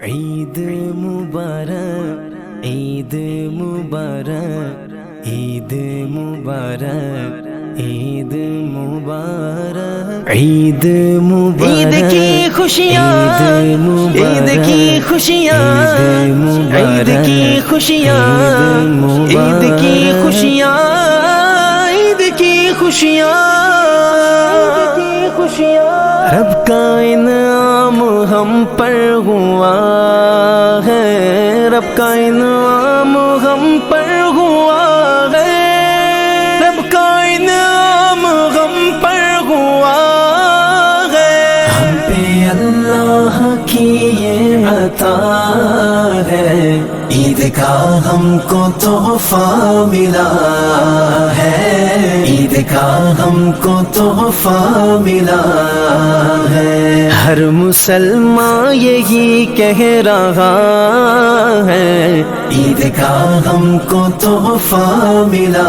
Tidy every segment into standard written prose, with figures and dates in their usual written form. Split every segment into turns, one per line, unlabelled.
عید مبارک عید مبارک عید مبارک عید مبارک عید مبارک
عید کی خوشیاں عید کی خوشیاں عید کی خوشیاں عید کی خوشیاں عید کی خوشیاں
رب کا انعام ہم پر ہوا ہے، رب کا انعام ہم پر ہوا ہے، رب کا انعام ہم پر ہوا ہے، ہم پہ اللہ کی یہ عطا ہے، عید کا ہم کو تحفہ ملا ہے، عید کا ہم کو تحفہ ملا ہے، ہر مسلمان یہی کہہ رہا ہے، عید کا ہم کو تحفہ ملا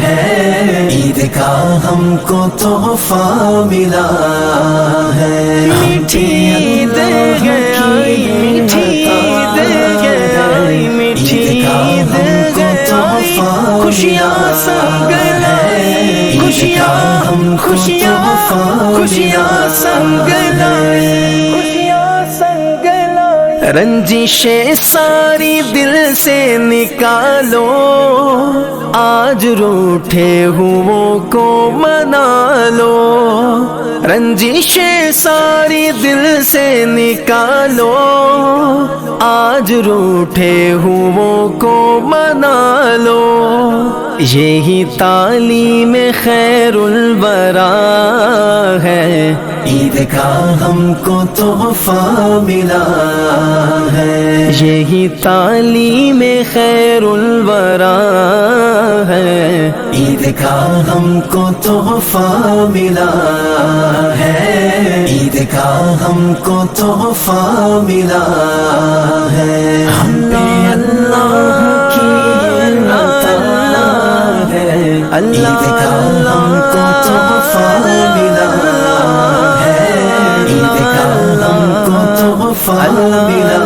ہے، عید کا ہم کو تحفہ ملا ہے،
میٹھی عید ہے آئی میٹھی عید ہے آئی میٹھی عید ہے آئی خوشیاں سنگ لائی خوشیاں خوشیاں خوشیاں سنگ لائی خوشیاں سنگ لائی
رنجشیں ساری دل سے نکالو، آج روٹھے ہوں کو منا لو، رنجشیں ساری دل سے نکالو، آج روٹھے ہوں کو منا لو، یہی تعلیم خیر الورا ہے، عید کا ہم کو تحفہ ملا ہے، یہی تعلیم خیر الورا ہے، عید کا ہم کو تحفہ ملا ہے، عید کا ہم کو تحفہ ملا ہے، ہم پہ اللہ کی عید کا ہم کو تحفہ ملا ہے، عید کا ہم کو تحفہ ملا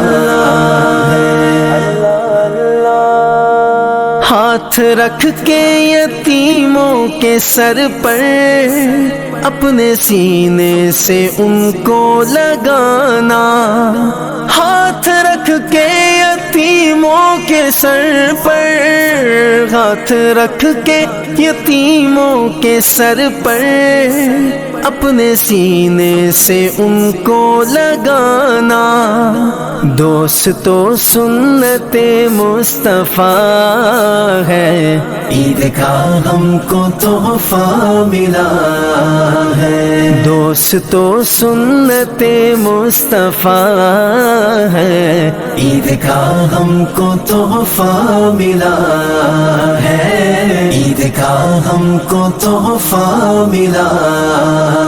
ہے، ہاتھ رکھ کے یتیموں کے سر پر اپنے سینے سے ان کو لگانا، ہاتھ رکھ کے یتیموں کے سر پر، ہاتھ رکھ کے یتیموں کے سر پر اپنے سینے سے ان کو لگانا، دوست تو سنت مصطفیٰ ہے، عید کا ہم کو تحفہ ملا ہے، دوست تو سنت مصطفیٰ ہے، عید کا ہم کو تحفہ ملا ہے، عید کا ہم کو تحفہ ملا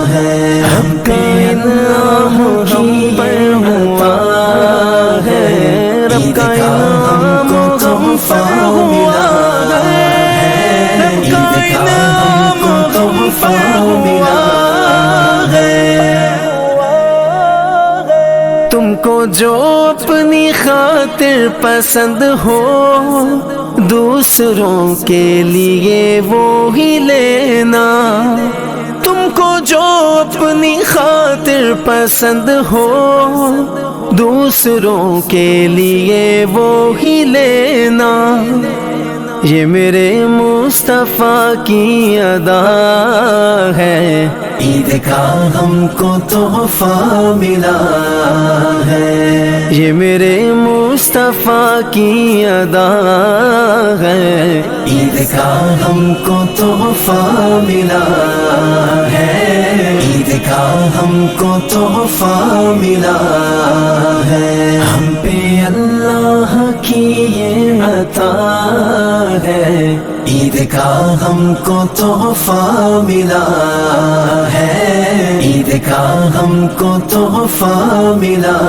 ہے، ہم پہ انعام ہم پر ہوا ہے، رب کا انعام ہم پر ہوا ہے، رب کا انعام ہم پر ہوا ہے، تم کو جو اپنی خاطر پسند ہو دوسروں کے لیے وہی لینا، تم کو جو اپنی خاطر پسند ہو دوسروں کے لیے وہی لینا، یہ میرے مصطفیٰ کی ادا ہے، عید کا ہم کو تحفہ ملا ہے، یہ میرے مصطفیٰ کی ادا ہے، عید کا ہم کو تحفہ ملا ہے، عید کا ہم کو تحفہ ملا ہے، ہم پہ اللہ کی یہ عطا ہے، عید کا ہم کو تحفہ ملا ہے، عید کا ہم کو تحفہ ملا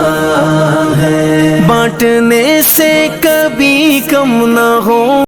ہے، بانٹنے سے کبھی کم نہ ہو۔